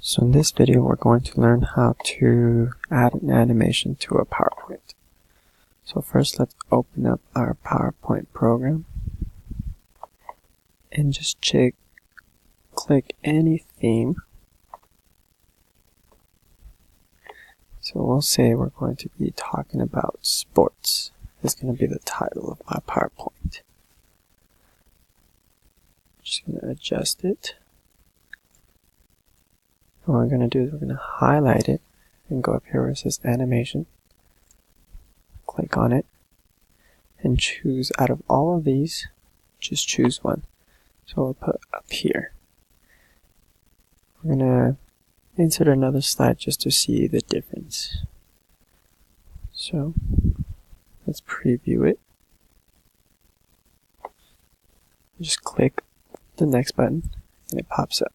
So in this video we're going to learn how to add an animation to a PowerPoint. So first let's open up our PowerPoint program and just click any theme. So we'll say we're going to be talking about sports. This is going to be the title of my PowerPoint. Just going to adjust it. What we're going to do is we're going to highlight it and go up here where it says animation. Click on it and choose out of all of these, just choose one. So we'll put up here. We're going to insert another slide just to see the difference. So let's preview it. Just click the next button and it pops up.